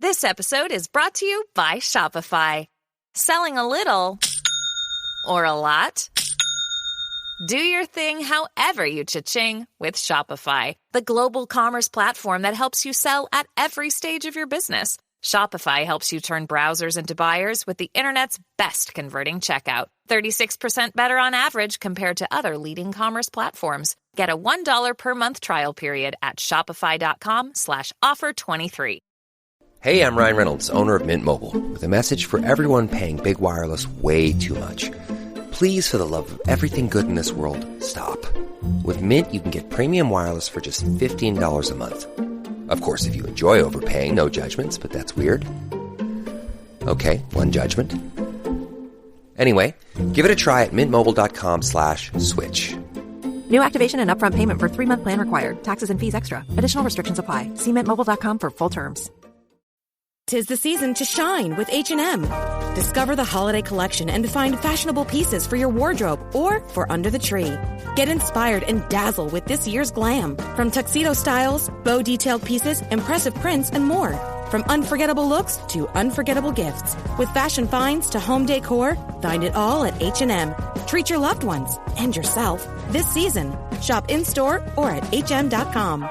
This episode is brought to you by Shopify. Selling a little or a lot? Do your thing however you cha-ching with Shopify, the global commerce platform that helps you sell at every stage of your business. Shopify helps you turn browsers into buyers with the internet's best converting checkout. 36% better on average compared to other leading commerce platforms. Get a $1 per month trial period at shopify.com/offer23. Hey, I'm Ryan Reynolds, owner of Mint Mobile, with a message for everyone paying big wireless way too much. Please, for the love of everything good in this world, stop. With Mint, you can get premium wireless for just $15 a month. Of course, if you enjoy overpaying, no judgments, but that's weird. Okay, one judgment. Anyway, give it a try at mintmobile.com/switch. New activation and upfront payment for 3-month plan required. Taxes and fees extra. Additional restrictions apply. See mintmobile.com for full terms. 'Tis the season to shine with H&M. Discover the holiday collection and find fashionable pieces for your wardrobe or for under the tree. Get inspired and dazzle with this year's glam. From tuxedo styles, bow detailed pieces, impressive prints, and more. From unforgettable looks to unforgettable gifts. With fashion finds to home decor, find it all at H&M. Treat your loved ones and yourself this season. Shop in-store or at hm.com.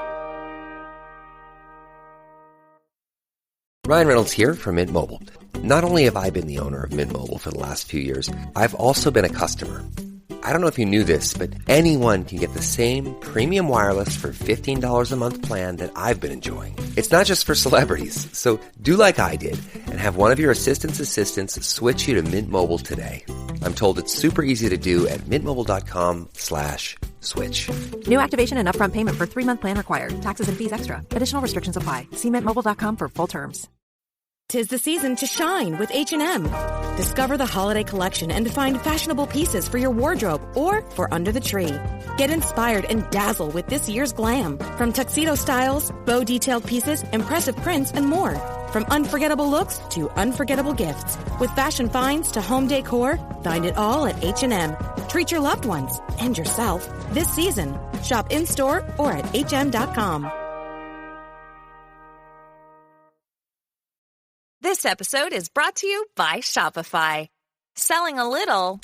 Ryan Reynolds here from Mint Mobile. Not only have I been the owner of Mint Mobile for the last few years, I've also been a customer. I don't know if you knew this, but anyone can get the same premium wireless for $15 a month plan that I've been enjoying. It's not just for celebrities, so do like I did and have one of your assistants switch you to Mint Mobile today. I'm told it's super easy to do at mintmobile.com/switch. New activation and upfront payment for 3-month plan required. Taxes and fees extra. Additional restrictions apply. See mintmobile.com for full terms. 'Tis the season to shine with H&M. Discover the holiday collection and find fashionable pieces for your wardrobe or for under the tree. Get inspired and dazzle with this year's glam. From tuxedo styles, bow detailed pieces, impressive prints, and more. From unforgettable looks to unforgettable gifts. With fashion finds to home decor, find it all at H&M. Treat your loved ones and yourself this season. Shop in-store or at hm.com. This episode is brought to you by Shopify. Selling a little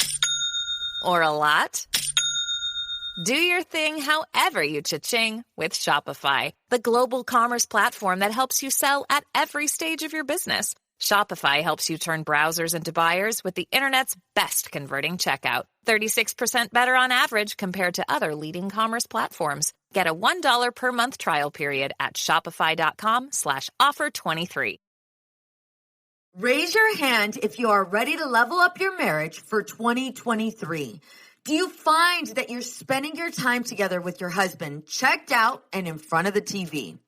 or a lot? Do your thing however you cha-ching with Shopify, the global commerce platform that helps you sell at every stage of your business. Shopify helps you turn browsers into buyers with the internet's best converting checkout. 36% better on average compared to other leading commerce platforms. Get a $1 per month trial period at shopify.com/offer23. Raise your hand if you are ready to level up your marriage for 2023. Do you find that you're spending your time together with your husband checked out and in front of the TV?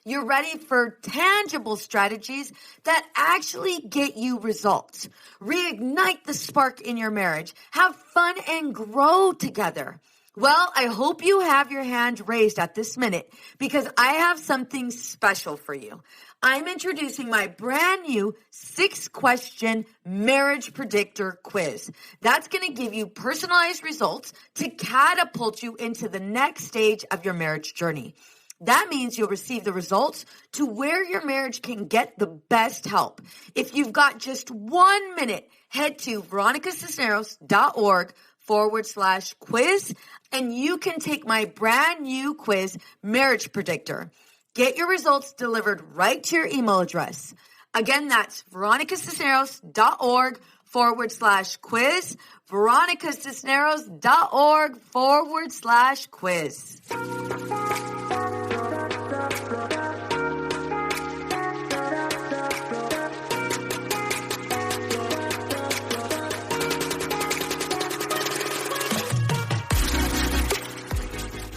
You're ready for tangible strategies that actually get you results. Reignite the spark in your marriage. Have fun and grow together. Well, I hope you have your hand raised at this minute because I have something special for you. I'm introducing my brand new 6-question marriage predictor quiz. That's going to give you personalized results to catapult you into the next stage of your marriage journey. That means you'll receive the results to where your marriage can get the best help. If you've got just 1 minute, head to veronicacisneros.org/quiz and you can take my brand new quiz, Marriage Predictor. Get your results delivered right to your email address. Again, that's veronicacisneros.org/quiz, veronicacisneros.org/quiz.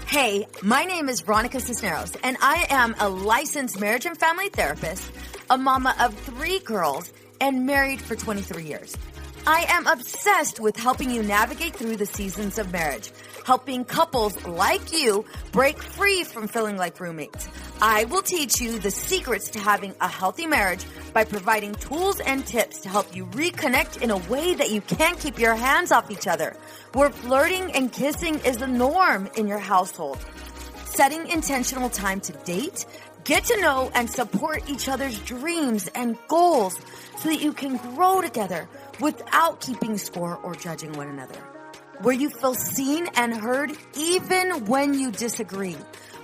Hey, my name is Veronica Cisneros, and I am a licensed marriage and family therapist, a mama of 3 girls, and married for 23 years. I am obsessed with helping you navigate through the seasons of marriage, helping couples like you break free from feeling like roommates. I will teach you the secrets to having a healthy marriage by providing tools and tips to help you reconnect in a way that you can't keep your hands off each other, where flirting and kissing is the norm in your household. Setting intentional time to date, Get to know and support each other's dreams and goals so that you can grow together without keeping score or judging one another. Where you feel seen and heard even when you disagree.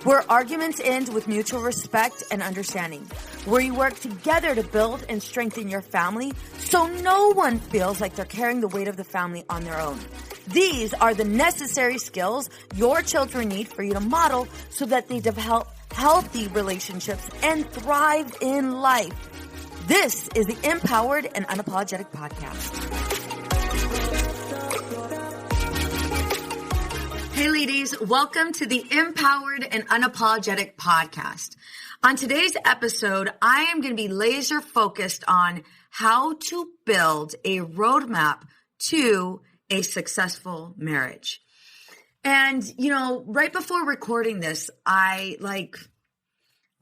Where arguments end with mutual respect and understanding. Where you work together to build and strengthen your family so no one feels like they're carrying the weight of the family on their own. These are the necessary skills your children need for you to model so that they develop healthy relationships and thrive in life. This is the Empowered and Unapologetic Podcast. Hey ladies, welcome to the Empowered and Unapologetic Podcast. On today's episode, I am going to be laser focused on how to build a roadmap to a successful marriage. And, right before recording this, I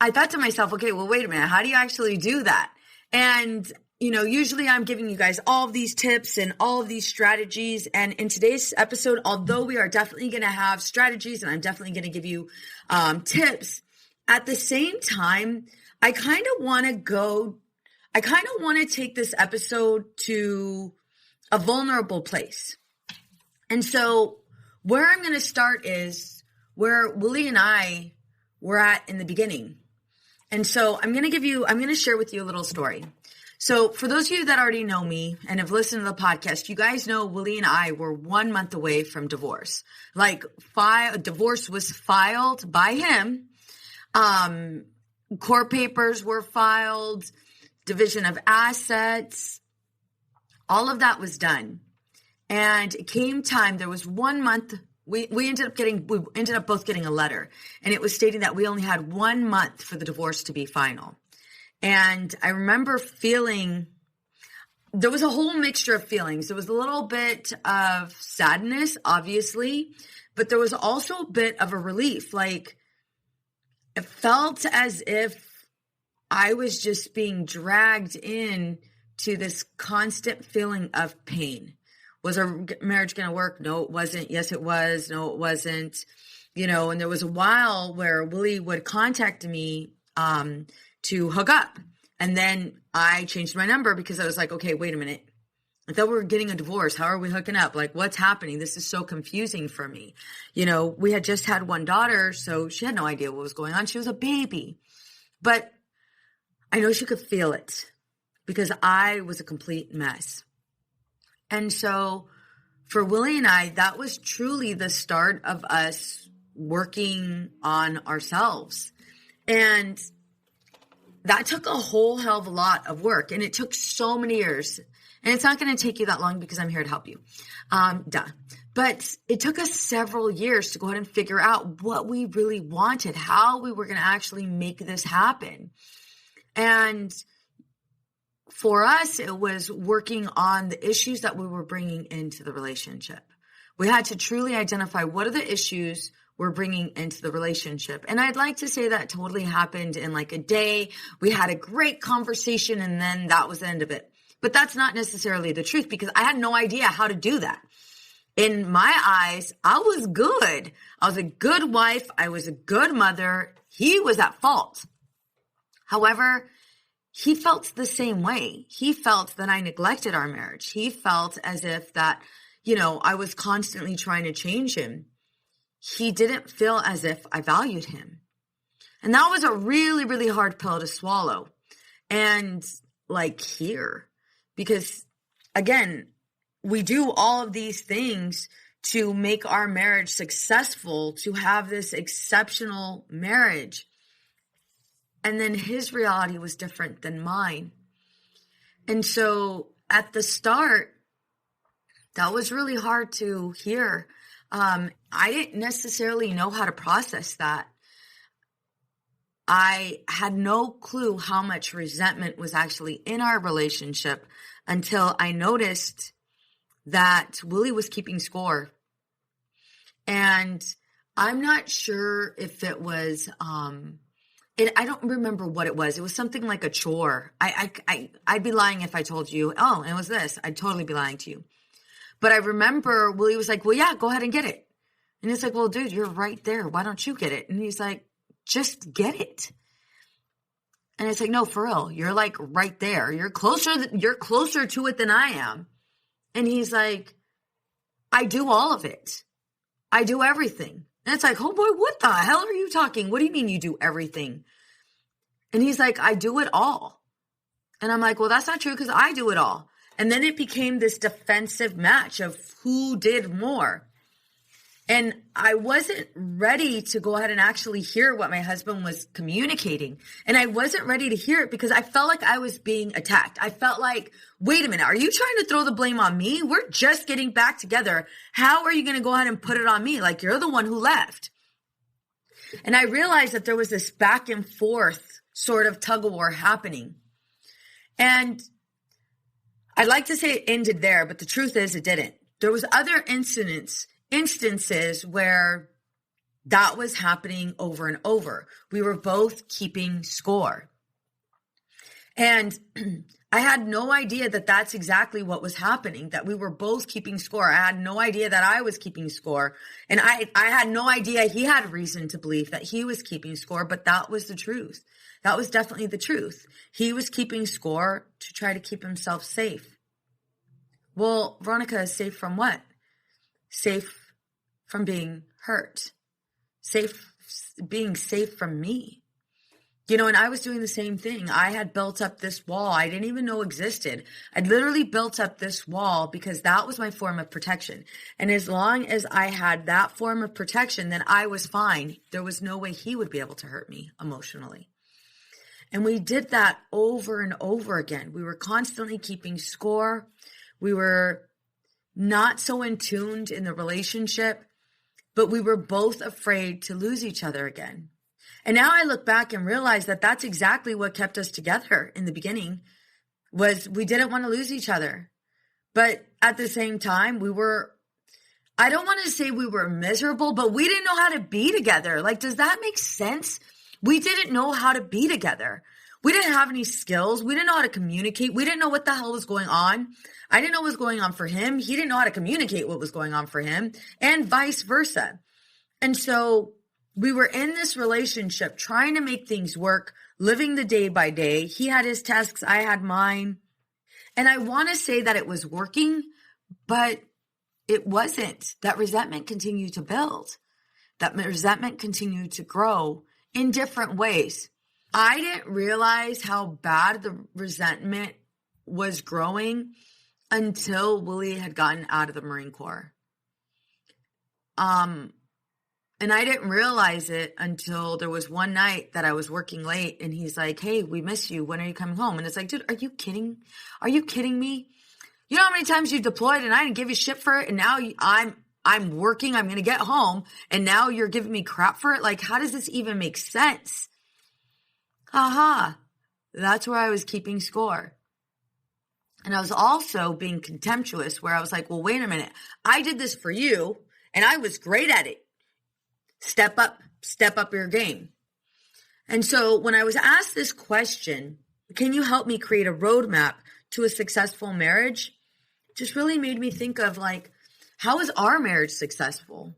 thought to myself, okay, well, wait a minute, how do you actually do that? And, usually I'm giving you guys all of these tips and all of these strategies. And in today's episode, although we are definitely going to have strategies and I'm definitely going to give you tips, at the same time, I kind of want to take this episode to a vulnerable place. And so where I'm going to start is where Willie and I were at in the beginning. And so I'm going to share with you a little story. So for those of you that already know me and have listened to the podcast, you guys know Willie and I were 1 month away from divorce. Divorce was filed by him. Court papers were filed, division of assets, all of that was done. And it came time, there was 1 month, we ended up both getting a letter, and it was stating that we only had 1 month for the divorce to be final. And I remember feeling, there was a whole mixture of feelings. There was a little bit of sadness, obviously, but there was also a bit of a relief. Like, it felt as if I was just being dragged in to this constant feeling of pain. Was our marriage going to work? No, it wasn't. Yes, it was. No, it wasn't. And there was a while where Willie would contact me to hook up. And then I changed my number because I was like, okay, wait a minute. I thought we were getting a divorce. How are we hooking up? Like, what's happening? This is so confusing for me. We had just had one daughter, so she had no idea what was going on. She was a baby. But I know she could feel it because I was a complete mess. And so for Willie and I, that was truly the start of us working on ourselves. And that took a whole hell of a lot of work. And it took so many years. And it's not going to take you that long because I'm here to help you. But it took us several years to go ahead and figure out what we really wanted, how we were going to actually make this happen. And for us, it was working on the issues that we were bringing into the relationship. We had to truly identify what are the issues we're bringing into the relationship. And I'd like to say that totally happened in like a day. We had a great conversation and then that was the end of it. But that's not necessarily the truth because I had no idea how to do that. In my eyes, I was good. I was a good wife. I was a good mother. He was at fault. However, he felt the same way. He felt that I neglected our marriage. He felt as if that, I was constantly trying to change him. He didn't feel as if I valued him. And that was a really, really hard pill to swallow. And because again, we do all of these things to make our marriage successful, to have this exceptional marriage. And then his reality was different than mine. And so at the start, that was really hard to hear. I didn't necessarily know how to process that. I had no clue how much resentment was actually in our relationship until I noticed that Willie was keeping score. And I'm not sure if it was, I don't remember what it was. It was something like a chore. I'd be lying if I told you, oh, it was this. I'd totally be lying to you. But I remember Willie was like, well, yeah, go ahead and get it. And it's like, well, dude, you're right there. Why don't you get it? And he's like, just get it. And it's like, no, for real, you're like right there. You're closer to it than I am. And he's like, I do all of it. I do everything. And it's like, oh boy, what the hell are you talking? What do you mean you do everything? And he's like, I do it all. And I'm like, well, that's not true because I do it all. And then it became this defensive match of who did more. And I wasn't ready to go ahead and actually hear what my husband was communicating. And I wasn't ready to hear it because I felt like I was being attacked. I felt like, wait a minute, are you trying to throw the blame on me? We're just getting back together. How are you going to go ahead and put it on me? Like you're the one who left. And I realized that there was this back and forth sort of tug of war happening. And I'd like to say it ended there, but the truth is it didn't. There was other instances where that was happening over and over. We were both keeping score. And I had no idea that that's exactly what was happening, that we were both keeping score. I had no idea that I was keeping score. And I had no idea he had reason to believe that he was keeping score, but that was the truth. That was definitely the truth. He was keeping score to try to keep himself safe. Well, Veronica is safe from what? Safe from being hurt, being safe from me. You know, and I was doing the same thing. I had built up this wall I didn't even know existed. I'd literally built up this wall because that was my form of protection. And as long as I had that form of protection, then I was fine. There was no way he would be able to hurt me emotionally. And we did that over and over again. We were constantly keeping score. We were not so in tuned in the relationship, but we were both afraid to lose each other again. And now I look back and realize that that's exactly what kept us together in the beginning, was we didn't want to lose each other. But at the same time, I don't want to say we were miserable, but we didn't know how to be together. Like, does that make sense? We didn't know how to be together. We didn't have any skills. We didn't know how to communicate. We didn't know what the hell was going on. I didn't know what was going on for him. He didn't know how to communicate what was going on for him, and vice versa. And so we were in this relationship trying to make things work, living the day by day. He had his tasks, I had mine. And I want to say that it was working, but it wasn't. That resentment continued to build. That resentment continued to grow in different ways. I didn't realize how bad the resentment was growing until Willie had gotten out of the Marine Corps. And I didn't realize it until there was one night that I was working late and he's like, hey, we miss you. When are you coming home? And it's like, dude, are you kidding? Are you kidding me? You know how many times you deployed and I didn't give you shit for it? And now I'm working. I'm going to get home. And now you're giving me crap for it. Like, how does this even make sense? Aha. That's where I was keeping score. And I was also being contemptuous where I was like, well, wait a minute. I did this for you and I was great at it. Step up your game. And so when I was asked this question, can you help me create a roadmap to a successful marriage? It just really made me think of like, how is our marriage successful?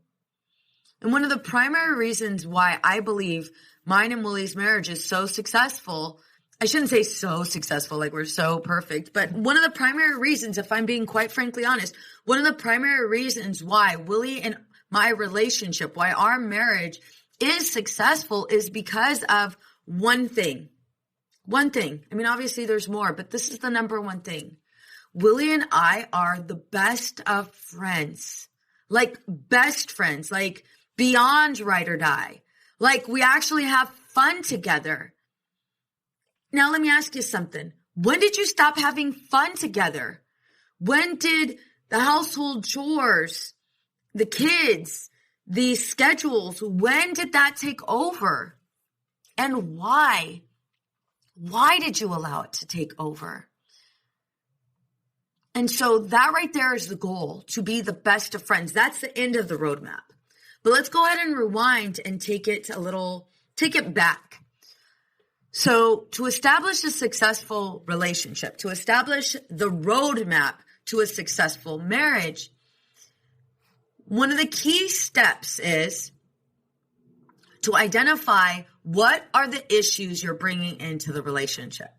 And one of the primary reasons why I believe mine and Willie's marriage is so successful, I shouldn't say so successful, like we're so perfect, but one of the primary reasons, if I'm being quite frankly honest, one of the primary reasons why Willie and my relationship, why our marriage is successful is because of one thing. One thing. I mean, obviously there's more, but this is the number one thing. Willie and I are the best of friends, like best friends, like beyond ride or die. Like we actually have fun together. Now, let me ask you something. When did you stop having fun together? When did the household chores, the kids, the schedules, when did that take over? And why? Why did you allow it to take over? And so that right there is the goal, to be the best of friends. That's the end of the roadmap. But let's go ahead and rewind and take it back. So to establish a successful relationship, to establish the roadmap to a successful marriage, one of the key steps is to identify What are the issues you're bringing into the relationship?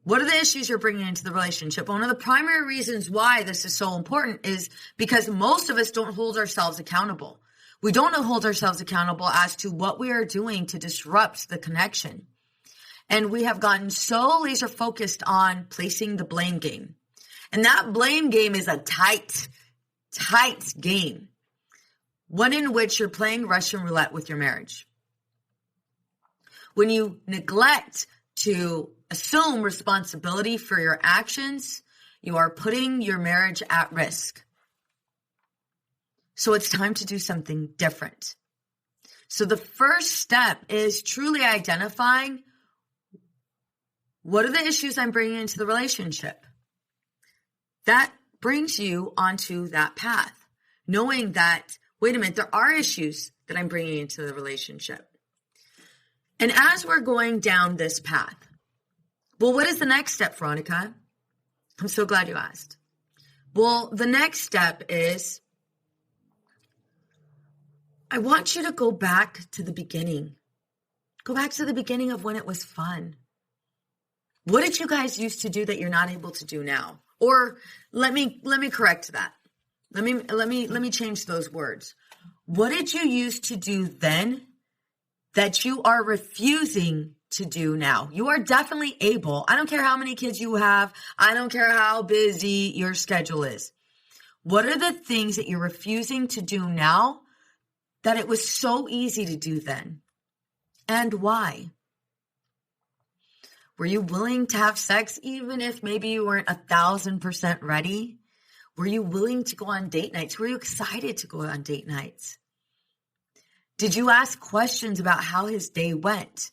What are the issues you're bringing into the relationship? One of the primary reasons why this is so important is because most of us don't hold ourselves accountable. We don't hold ourselves accountable as to what we are doing to disrupt the connection. And we have gotten so laser focused on placing the blame game. And that blame game is a tight game. One in which you're playing Russian roulette with your marriage. When you neglect to assume responsibility for your actions, you are putting your marriage at risk. So it's time to do something different. So the first step is truly identifying what are the issues I'm bringing into the relationship. That brings you onto that path, knowing that, wait a minute, there are issues that I'm bringing into the relationship. And as we're going down this path, well, what is the next step, Veronica? I'm so glad you asked. Well, the next step is I want you to go back to the beginning. Go back to the beginning of when it was fun. What did you guys used to do that you're not able to do now? Or let me correct that. Let me change those words. What did you used to do then that you are refusing to do now? You are definitely able. I don't care how many kids you have. I don't care how busy your schedule is. What are the things that you're refusing to do now that it was so easy to do then? And why? Were you willing to have sex even if maybe you weren't 1,000% ready? Were you willing to go on date nights? Were you excited to go on date nights? Did you ask questions about how his day went?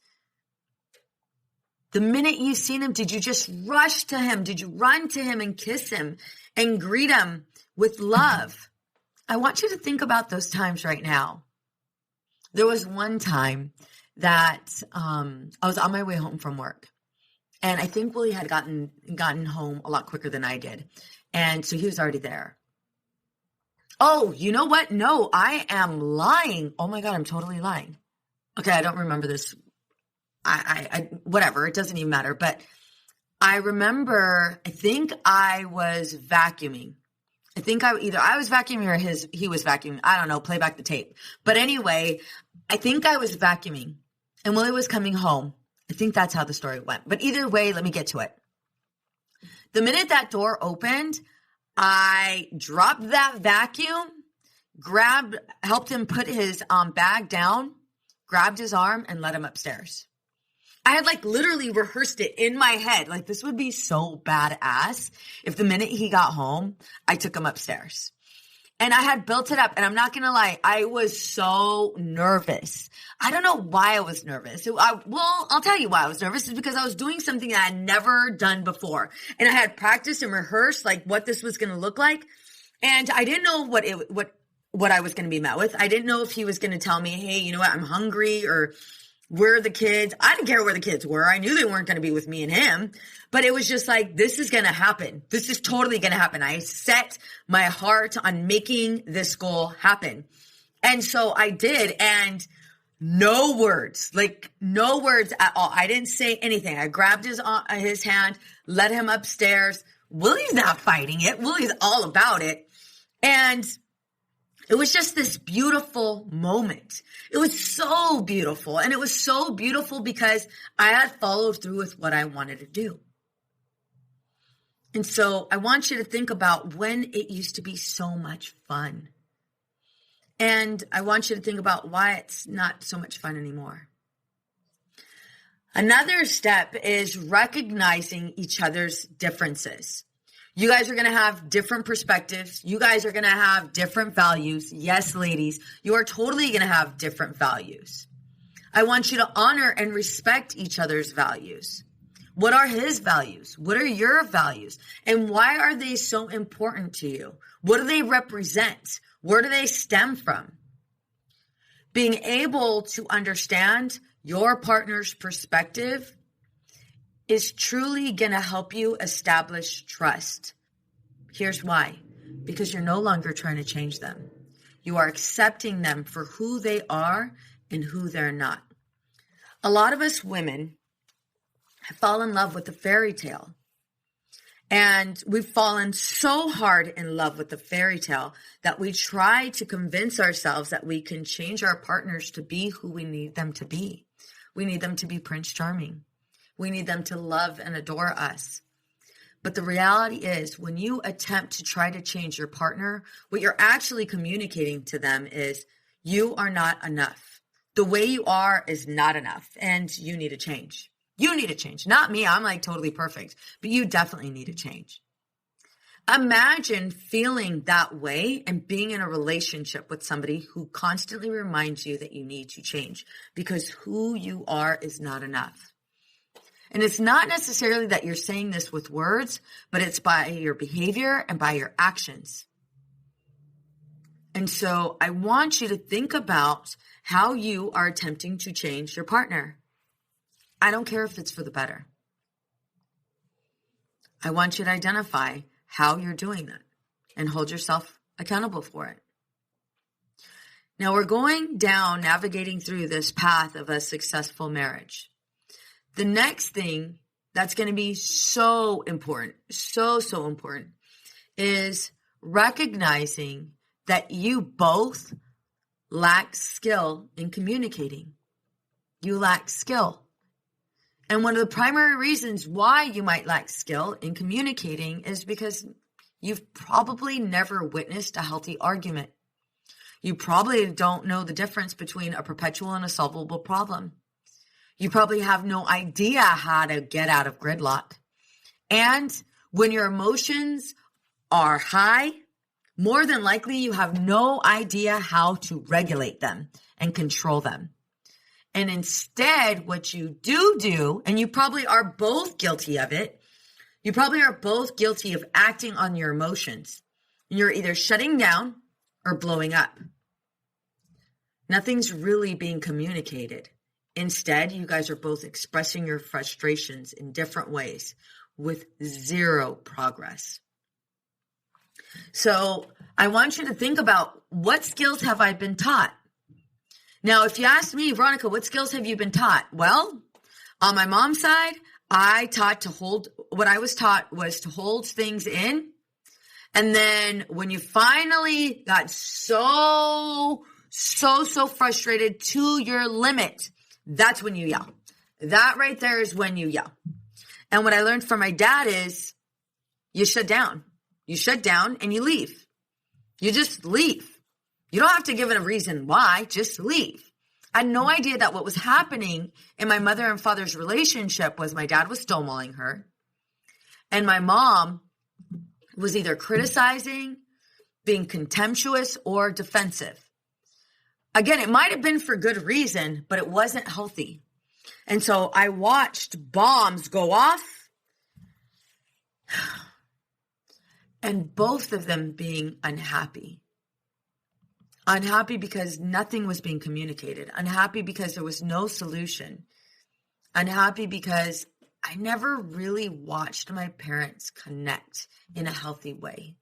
The minute you seen him, did you just rush to him? Did you run to him and kiss him and greet him with love? I want you to think about those times right now. There was one time that I was on my way home from work. And I think Willie had gotten home a lot quicker than I did. And so he was already there. Oh, you know what? No, I am lying. Oh my God, I'm totally lying. Okay, I don't remember this. I whatever, it doesn't even matter. But I remember, I think I was vacuuming. I think I was vacuuming or he was vacuuming. I don't know, play back the tape. But anyway, I think I was vacuuming and Willie was coming home. I think that's how the story went. But either way, let me get to it. The minute that door opened, I dropped that vacuum, helped him put his bag down, grabbed his arm and led him upstairs. I had literally rehearsed it in my head. This would be so badass if the minute he got home, I took him upstairs. And I had built it up, and I'm not going to lie, I was so nervous. I don't know why I was nervous. I'll tell you why I was nervous. It's because I was doing something that I had never done before. And I had practiced and rehearsed what this was going to look like. And I didn't know what I was going to be met with. I didn't know if he was going to tell me, hey, you know what, I'm hungry, or where are the kids? I didn't care where the kids were. I knew they weren't going to be with me and him, but it was just this is going to happen. This is totally going to happen. I set my heart on making this goal happen. And so I did. And no words at all. I didn't say anything. I grabbed his hand, led him upstairs. Willie's not fighting it. Willie's all about it. And it was just this beautiful moment. It was so beautiful. And it was so beautiful because I had followed through with what I wanted to do. And so I want you to think about when it used to be so much fun. And I want you to think about why it's not so much fun anymore. Another step is recognizing each other's differences. You guys are going to have different perspectives. You guys are going to have different values. Yes, ladies, you are totally going to have different values. I want you to honor and respect each other's values. What are his values? What are your values? And why are they so important to you? What do they represent? Where do they stem from? Being able to understand your partner's perspective is truly going to help you establish trust. Here's why. Because you're no longer trying to change them. You are accepting them for who they are and who they're not. A lot of us women fall in love with the fairy tale. And we've fallen so hard in love with the fairy tale that we try to convince ourselves that we can change our partners to be who we need them to be. We need them to be Prince Charming. We need them to love and adore us. But the reality is, when you attempt to try to change your partner, what you're actually communicating to them is, you are not enough. The way you are is not enough, and you need to change. You need to change. Not me. I'm like totally perfect. But you definitely need to change. Imagine feeling that way and being in a relationship with somebody who constantly reminds you that you need to change because who you are is not enough. And it's not necessarily that you're saying this with words, but it's by your behavior and by your actions. And so I want you to think about how you are attempting to change your partner. I don't care if it's for the better. I want you to identify how you're doing that and hold yourself accountable for it. Now we're going down, navigating through this path of a successful marriage. The next thing that's going to be so important, so important, is recognizing that you both lack skill in communicating. You lack skill. And one of the primary reasons why you might lack skill in communicating is because you've probably never witnessed a healthy argument. You probably don't know the difference between a perpetual and a solvable problem. You probably have no idea how to get out of gridlock. And when your emotions are high, more than likely you have no idea how to regulate them and control them. And instead, what you do, and you probably are both guilty of it, you probably are both guilty of acting on your emotions. And you're either shutting down or blowing up. Nothing's really being communicated. Instead, you guys are both expressing your frustrations in different ways with zero progress. So I want you to think about, what skills have I been taught? Now, if you ask me, Veronica, what skills have you been taught? Well, on my mom's side, what I was taught was to hold things in. And then when you finally got so frustrated to your limit, that's when you yell. That right there is when you yell. And what I learned from my dad is, you shut down. You shut down and you leave. You just leave. You don't have to give it a reason why, just leave. I had no idea that what was happening in my mother and father's relationship was my dad was stonewalling her. And my mom was either criticizing, being contemptuous, or defensive. Again, it might have been for good reason, but it wasn't healthy. And so I watched bombs go off and both of them being unhappy. Unhappy because nothing was being communicated. Unhappy because there was no solution. Unhappy because I never really watched my parents connect in a healthy way.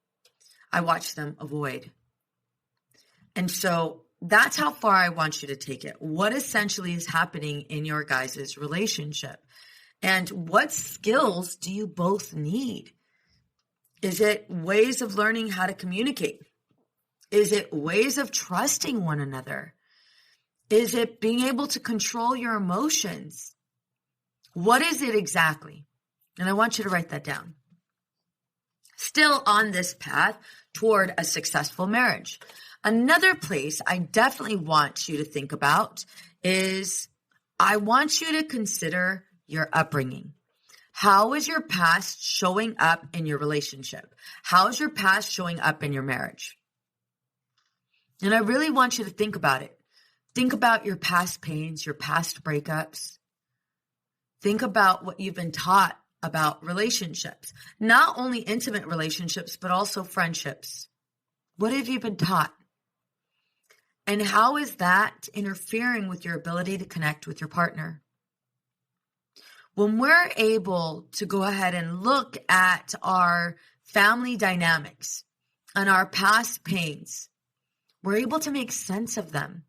I watched them avoid. And so that's how far I want you to take it. What essentially is happening in your guys' relationship? And what skills do you both need? Is it ways of learning how to communicate? Is it ways of trusting one another? Is it being able to control your emotions? What is it exactly? And I want you to write that down. Still on this path toward a successful marriage. Another place I definitely want you to think about is, I want you to consider your upbringing. How is your past showing up in your relationship? How is your past showing up in your marriage? And I really want you to think about it. Think about your past pains, your past breakups. Think about what you've been taught about relationships. Not only intimate relationships, but also friendships. What have you been taught? And how is that interfering with your ability to connect with your partner? When we're able to go ahead and look at our family dynamics and our past pains, we're able to make sense of them.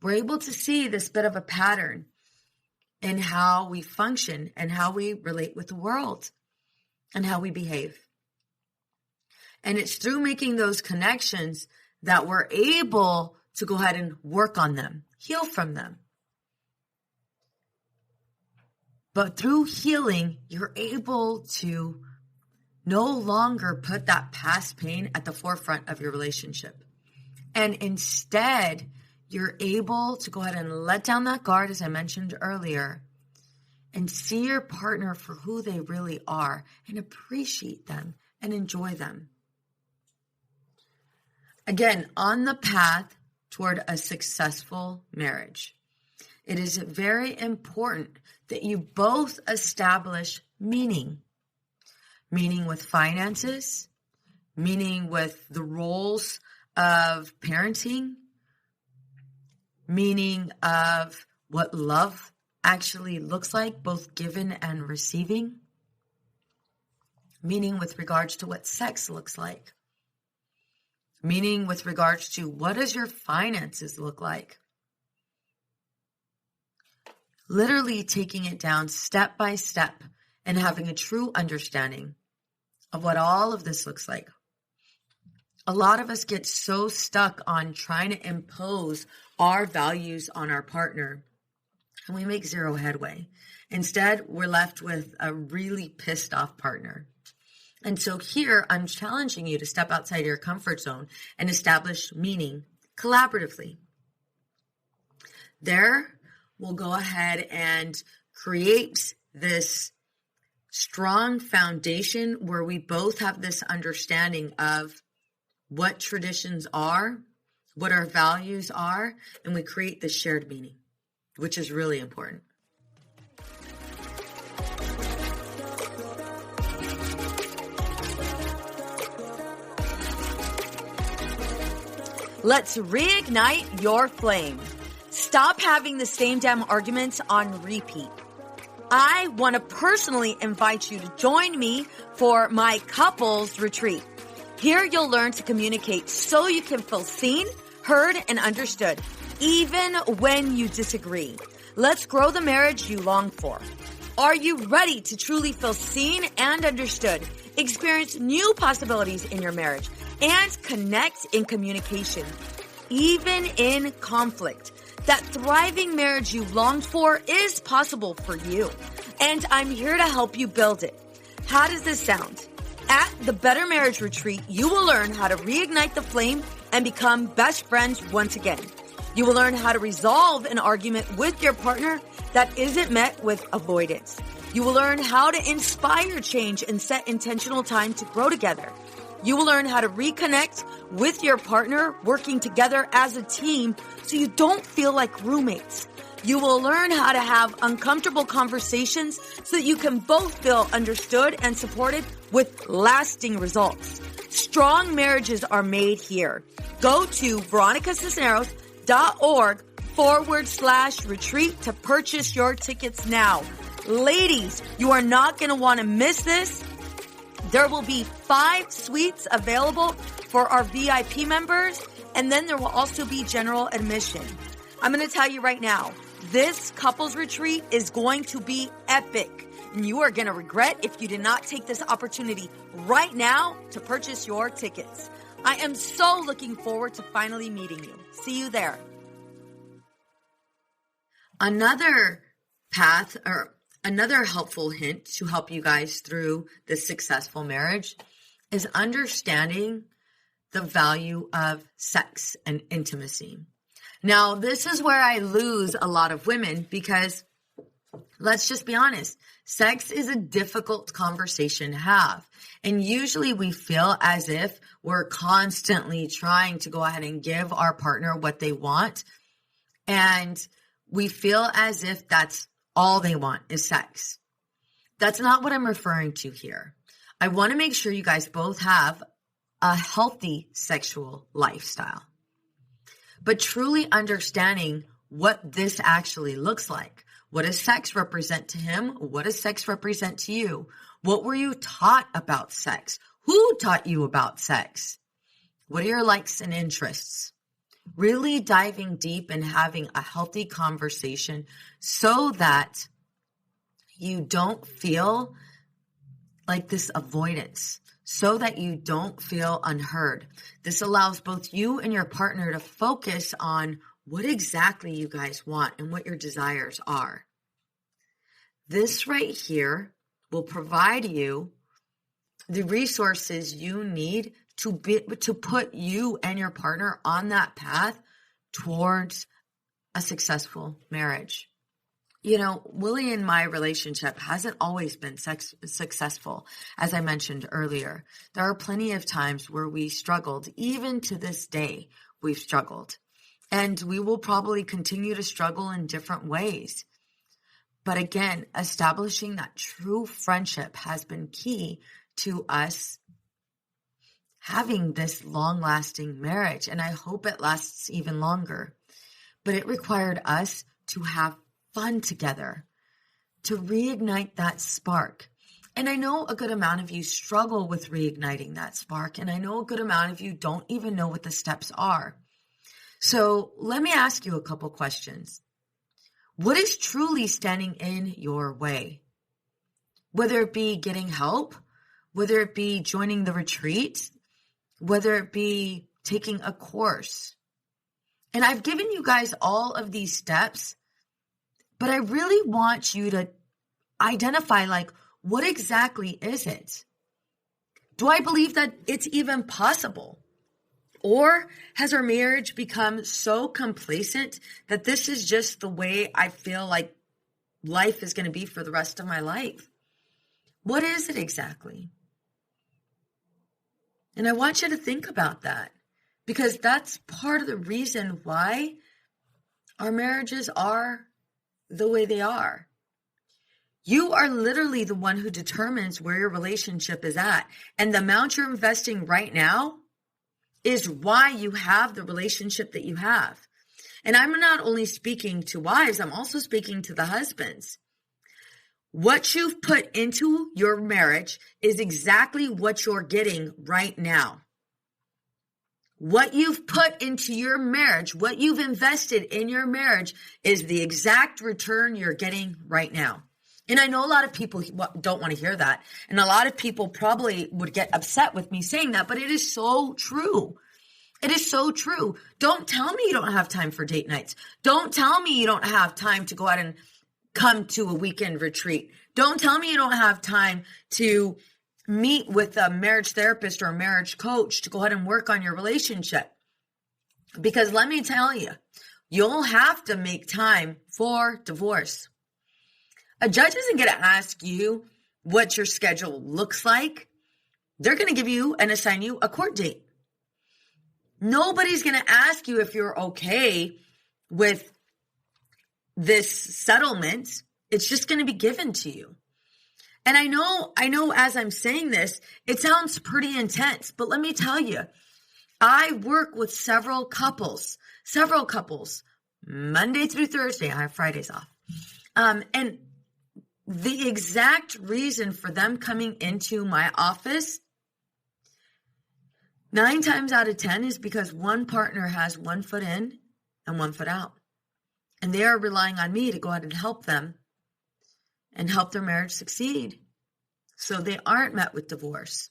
We're able to see this bit of a pattern. in how we function and how we relate with the world and how we behave. And it's through making those connections that we're able to go ahead and work on them, heal from them. But through healing, you're able to no longer put that past pain at the forefront of your relationship. And instead, you're able to go ahead and let down that guard, as I mentioned earlier, and see your partner for who they really are and appreciate them and enjoy them. Again, on the path toward a successful marriage, it is very important that you both establish meaning with finances, meaning with the roles of parenting, meaning of what love actually looks like, both given and receiving, meaning with regards to what sex looks like, meaning with regards to what does your finances look like. Literally taking it down step by step and having a true understanding of what all of this looks like. A lot of us get so stuck on trying to impose our values on our partner, and we make zero headway. Instead, we're left with a really pissed off partner. And so here, I'm challenging you to step outside your comfort zone and establish meaning collaboratively. There, we'll go ahead and create this strong foundation where we both have this understanding of what traditions are, what our values are, and we create this shared meaning, which is really important. Let's reignite your flame. Stop having the same damn arguments on repeat. I want to personally invite you to join me for my couples retreat. Here you'll learn to communicate so you can feel seen, heard, and understood, even when you disagree. Let's grow the marriage you long for. Are you ready to truly feel seen and understood, experience new possibilities in your marriage, and connect in communication, even in conflict? That thriving marriage you longed for is possible for you, and I'm here to help you build it. How does this sound? At the Better Marriage Retreat, you will learn how to reignite the flame and become best friends once again. You will learn how to resolve an argument with your partner that isn't met with avoidance. You will learn how to inspire change and set intentional time to grow together. You will learn how to reconnect with your partner, working together as a team so you don't feel like roommates. You will learn how to have uncomfortable conversations so that you can both feel understood and supported with lasting results. Strong marriages are made here. Go to veronicacisneros.org/retreat to purchase your tickets now. Ladies, you are not going to want to miss this. There will be 5 suites available for our VIP members, and then there will also be general admission. I'm going to tell you right now, this couples retreat is going to be epic, and you are going to regret if you did not take this opportunity right now to purchase your tickets. I am so looking forward to finally meeting you. See you there. Another path, or another helpful hint to help you guys through this successful marriage, is understanding the value of sex and intimacy. Now, this is where I lose a lot of women because, let's just be honest, sex is a difficult conversation to have. And usually we feel as if we're constantly trying to go ahead and give our partner what they want. And we feel as if that's all they want is sex. That's not what I'm referring to here. I want to make sure you guys both have a healthy sexual lifestyle, but truly understanding what this actually looks like. What does sex represent to him? What does sex represent to you? What were you taught about sex? Who taught you about sex? What are your likes and interests? Really diving deep and having a healthy conversation so that you don't feel like this avoidance, so that you don't feel unheard. This allows both you and your partner to focus on what exactly you guys want and what your desires are. This right here will provide you the resources you need to put you and your partner on that path towards a successful marriage. You know, Willie and my relationship hasn't always been successful, as I mentioned earlier. There are plenty of times where we struggled. Even to this day, we've struggled. And we will probably continue to struggle in different ways. But again, establishing that true friendship has been key to us having this long-lasting marriage. And I hope it lasts even longer. But it required us to have fun together, to reignite that spark. And I know a good amount of you struggle with reigniting that spark, and I know a good amount of you don't even know what the steps are. So let me ask you a couple questions. What is truly standing in your way? Whether it be getting help, whether it be joining the retreat, whether it be taking a course. And I've given you guys all of these steps, but I really want you to identify, like, what exactly is it? Do I believe that it's even possible? Or has our marriage become so complacent that this is just the way I feel like life is going to be for the rest of my life? What is it exactly? And I want you to think about that, because that's part of the reason why our marriages are the way they are. You are literally the one who determines where your relationship is at. And the amount you're investing right now is why you have the relationship that you have. And I'm not only speaking to wives, I'm also speaking to the husbands. What you've put into your marriage is exactly what you're getting right now. What you've put into your marriage, what you've invested in your marriage is the exact return you're getting right now. And I know a lot of people don't want to hear that. And a lot of people probably would get upset with me saying that, but it is so true. It is so true. Don't tell me you don't have time for date nights. Don't tell me you don't have time to go out and come to a weekend retreat. Don't tell me you don't have time to meet with a marriage therapist or a marriage coach to go ahead and work on your relationship. Because let me tell you, you'll have to make time for divorce. A judge isn't going to ask you what your schedule looks like. They're going to give you and assign you a court date. Nobody's going to ask you if you're okay with this settlement. It's just going to be given to you. And I know as I'm saying this, it sounds pretty intense, but let me tell you, I work with several couples, Monday through Thursday. I have Fridays off. And the exact reason for them coming into my office 9 times out of 10 is because one partner has 1 foot in and 1 foot out. And they are relying on me to go out and help them and help their marriage succeed so they aren't met with divorce.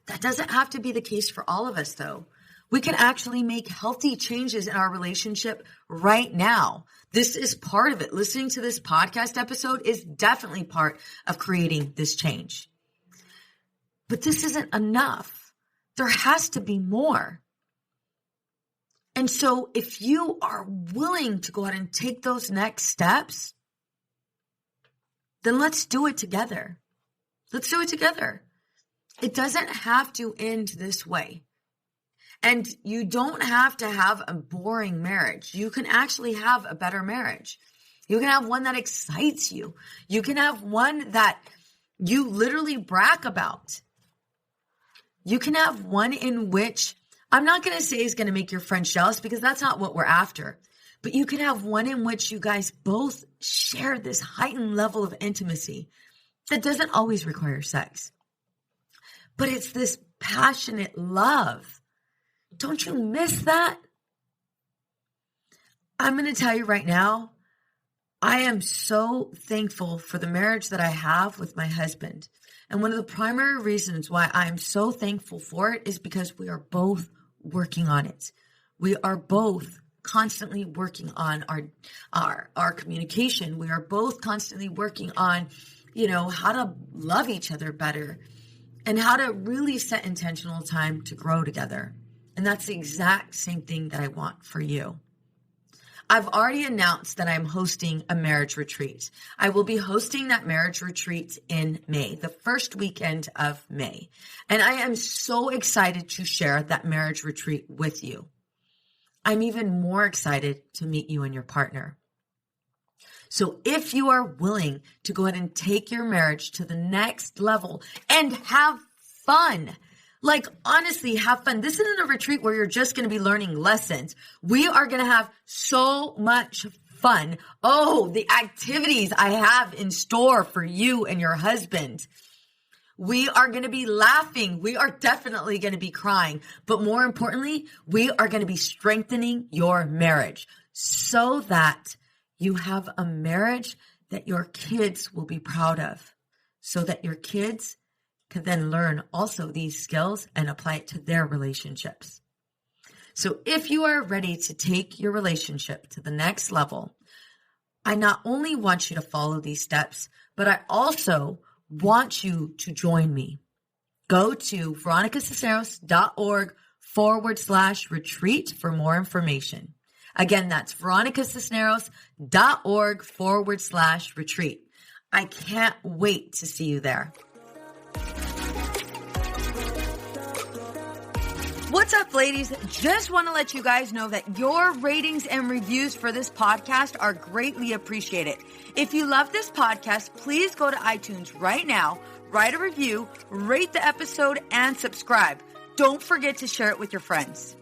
That doesn't have to be the case for all of us, though. We can actually make healthy changes in our relationship right now. This is part of it. Listening to this podcast episode is definitely part of creating this change. But this isn't enough. There has to be more. And so if you are willing to go ahead and take those next steps, then let's do it together. Let's do it together. It doesn't have to end this way. And you don't have to have a boring marriage. You can actually have a better marriage. You can have one that excites you. You can have one that you literally brag about. You can have one in which, I'm not going to say is going to make your friends jealous because that's not what we're after. But you can have one in which you guys both share this heightened level of intimacy that doesn't always require sex. But it's this passionate love. Don't you miss that? I'm going to tell you right now, I am so thankful for the marriage that I have with my husband. And one of the primary reasons why I'm so thankful for it is because we are both working on it. We are both constantly working on our communication. We are both constantly working on, how to love each other better and how to really set intentional time to grow together. And that's the exact same thing that I want for you. I've already announced that I'm hosting a marriage retreat. I will be hosting that marriage retreat in May, the first weekend of May. And I am so excited to share that marriage retreat with you. I'm even more excited to meet you and your partner. So if you are willing to go ahead and take your marriage to the next level and have fun, like, honestly, have fun. This isn't a retreat where you're just going to be learning lessons. We are going to have so much fun. Oh, the activities I have in store for you and your husband. We are going to be laughing. We are definitely going to be crying. But more importantly, we are going to be strengthening your marriage so that you have a marriage that your kids will be proud of, so that your kids can then learn also these skills and apply it to their relationships. So if you are ready to take your relationship to the next level, I not only want you to follow these steps, but I also want you to join me. Go to veronicacisneros.org/retreat for more information. Again, that's veronicacisneros.org/retreat. I can't wait to see you there. What's up, ladies? Just want to let you guys know that your ratings and reviews for this podcast are greatly appreciated. If you love this podcast, please go to iTunes right now, write a review, rate the episode, and subscribe. Don't forget to share it with your friends.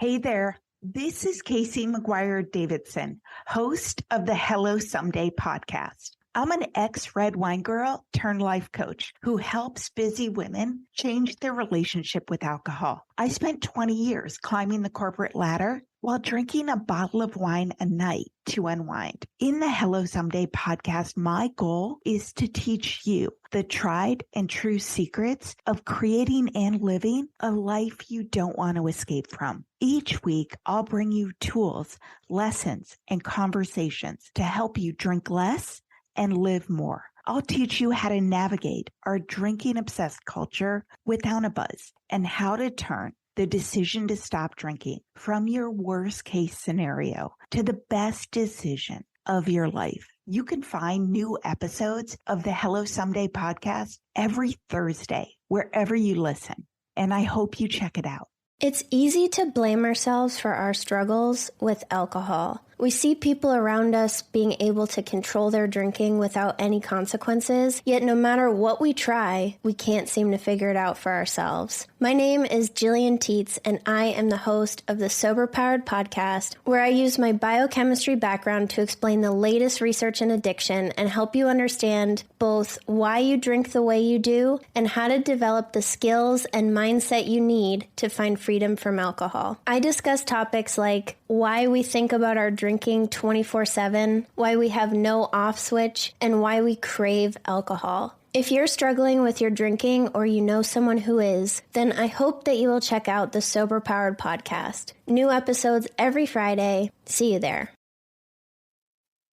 Hey there, this is Casey McGuire Davidson, host of the Hello Someday podcast. I'm an ex-red wine girl turned life coach who helps busy women change their relationship with alcohol. I spent 20 years climbing the corporate ladder while drinking a bottle of wine a night to unwind. In the Hello Someday podcast, my goal is to teach you the tried and true secrets of creating and living a life you don't want to escape from. Each week, I'll bring you tools, lessons, and conversations to help you drink less and live more. I'll teach you how to navigate our drinking-obsessed culture without a buzz and how to turn the decision to stop drinking from your worst-case scenario to the best decision of your life. You can find new episodes of the Hello Someday podcast every Thursday, wherever you listen, and I hope you check it out. It's easy to blame ourselves for our struggles with alcohol. We see people around us being able to control their drinking without any consequences, yet no matter what we try, we can't seem to figure it out for ourselves. My name is Jillian Teets, and I am the host of the Sober Powered podcast, where I use my biochemistry background to explain the latest research in addiction and help you understand both why you drink the way you do and how to develop the skills and mindset you need to find freedom from alcohol. I discuss topics like why we think about our drinking 24/7, why we have no off switch, and why we crave alcohol. If you're struggling with your drinking or you know someone who is, then I hope that you will check out the Sober Powered podcast. New episodes every Friday. See you there.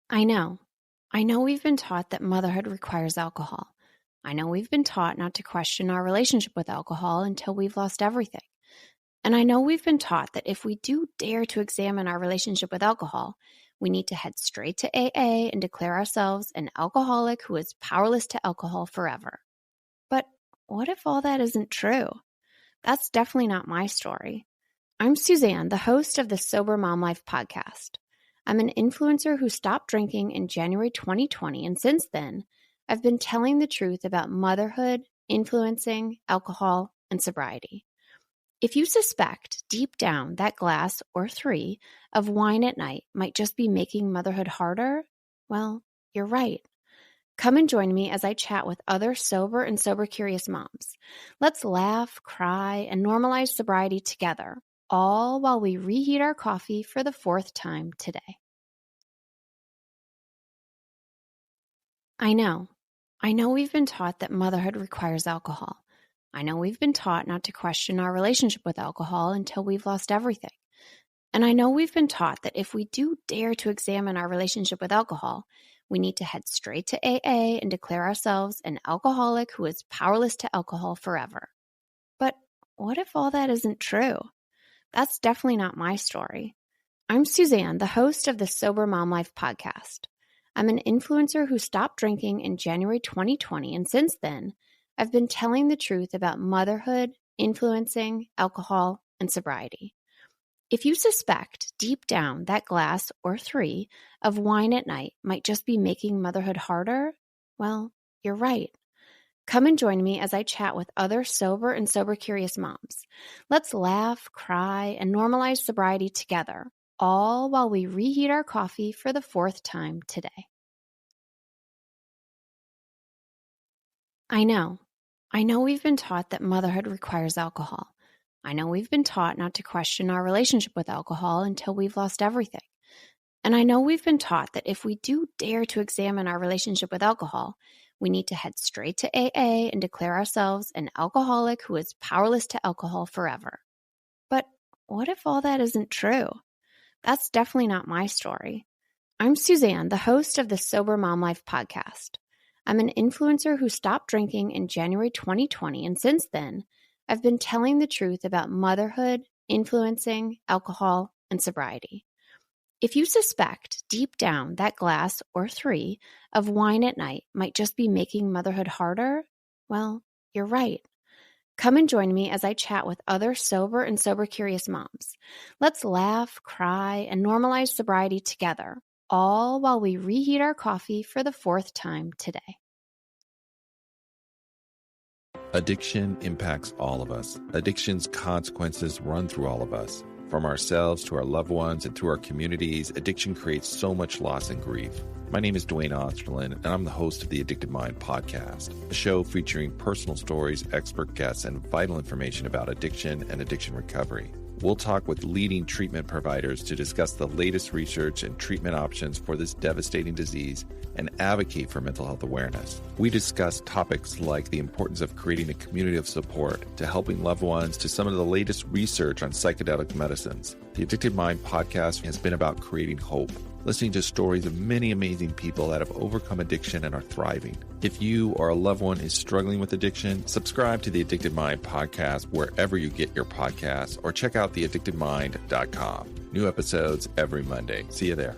I know we've been taught that motherhood requires alcohol. I know we've been taught not to question our relationship with alcohol until we've lost everything. And I know we've been taught that if we do dare to examine our relationship with alcohol, we need to head straight to AA and declare ourselves an alcoholic who is powerless to alcohol forever. But what if all that isn't true? That's definitely not my story. I'm Suzanne, the host of the Sober Mom Life podcast. I'm an influencer who stopped drinking in January 2020, and since then, I've been telling the truth about motherhood, influencing, alcohol, and sobriety. If you suspect deep down that glass or 3 of wine at night might just be making motherhood harder, well, you're right. Come and join me as I chat with other sober and sober-curious moms. Let's laugh, cry, and normalize sobriety together. all while we reheat our coffee for the 4th time today. I know we've been taught that motherhood requires alcohol. I know we've been taught not to question our relationship with alcohol until we've lost everything. And I know we've been taught that if we do dare to examine our relationship with alcohol, we need to head straight to AA and declare ourselves an alcoholic who is powerless to alcohol forever. But what if all that isn't true? That's definitely not my story. I'm Suzanne, the host of the Sober Mom Life podcast. I'm an influencer who stopped drinking in January 2020, and since then, I've been telling the truth about motherhood, influencing, alcohol, and sobriety. If you suspect deep down that glass or 3 of wine at night might just be making motherhood harder, well, you're right. Come and join me as I chat with other sober and sober-curious moms. Let's laugh, cry, and normalize sobriety together, all while we reheat our coffee for the 4th time today. I know we've been taught that motherhood requires alcohol. I know we've been taught not to question our relationship with alcohol until we've lost everything. And I know we've been taught that if we do dare to examine our relationship with alcohol, we need to head straight to AA and declare ourselves an alcoholic who is powerless to alcohol forever. But what if all that isn't true? That's definitely not my story. I'm Suzanne, the host of the Sober Mom Life podcast. I'm an influencer who stopped drinking in January 2020, and since then, I've been telling the truth about motherhood, influencing, alcohol, and sobriety. If you suspect deep down that glass or 3 of wine at night might just be making motherhood harder, well, you're right. Come and join me as I chat with other sober and sober-curious moms. Let's laugh, cry, and normalize sobriety together, all while we reheat our coffee for the 4th time today. Addiction impacts all of us. Addiction's consequences run through all of us. From ourselves to our loved ones and through our communities, addiction creates so much loss and grief. My name is Dwayne Osterlin, and I'm the host of the Addicted Mind podcast, a show featuring personal stories, expert guests, and vital information about addiction and addiction recovery. We'll talk with leading treatment providers to discuss the latest research and treatment options for this devastating disease and advocate for mental health awareness. We discuss topics like the importance of creating a community of support to helping loved ones to some of the latest research on psychedelic medicines. The Addicted Mind podcast has been about creating hope, listening to stories of many amazing people that have overcome addiction and are thriving. If you or a loved one is struggling with addiction, subscribe to the Addicted Mind podcast wherever you get your podcasts, or check out theaddictedmind.com. New episodes every Monday. See you there.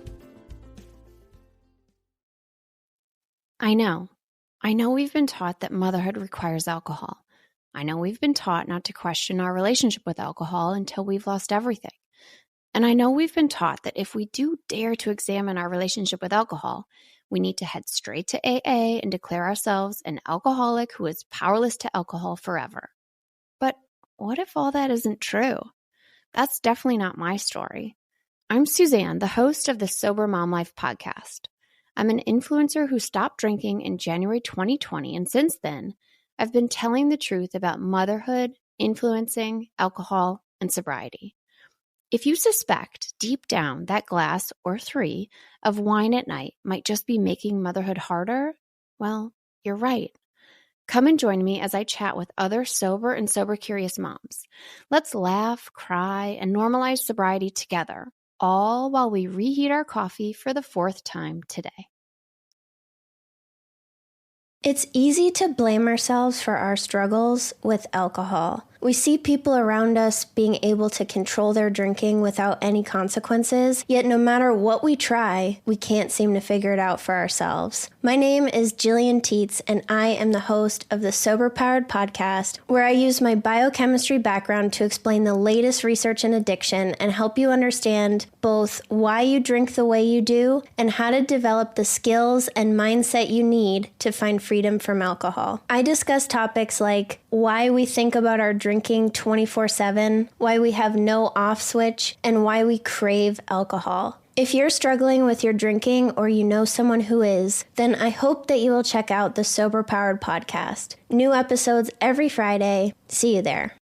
I know we've been taught that motherhood requires alcohol. I know we've been taught not to question our relationship with alcohol until we've lost everything. And I know we've been taught that if we do dare to examine our relationship with alcohol, we need to head straight to AA and declare ourselves an alcoholic who is powerless to alcohol forever. But what if all that isn't true? That's definitely not my story. I'm Suzanne, the host of the Sober Mom Life podcast. I'm an influencer who stopped drinking in January 2020, and since then, I've been telling the truth about motherhood, influencing, alcohol, and sobriety. If you suspect deep down that glass or 3 of wine at night might just be making motherhood harder, well, you're right. Come and join me as I chat with other sober and sober-curious moms. Let's laugh, cry, and normalize sobriety together, all while we reheat our coffee for the 4th time today. It's easy to blame ourselves for our struggles with alcohol. We see people around us being able to control their drinking without any consequences, yet no matter what we try, we can't seem to figure it out for ourselves. My name is Jillian Tietz, and I am the host of the Sober Powered podcast, where I use my biochemistry background to explain the latest research in addiction and help you understand both why you drink the way you do and how to develop the skills and mindset you need to find freedom from alcohol. I discuss topics like why we think about our drinking 24/7, why we have no off switch, and why we crave alcohol. If you're struggling with your drinking or you know someone who is, then I hope that you will check out the Sober Powered podcast. New episodes every Friday. See you there.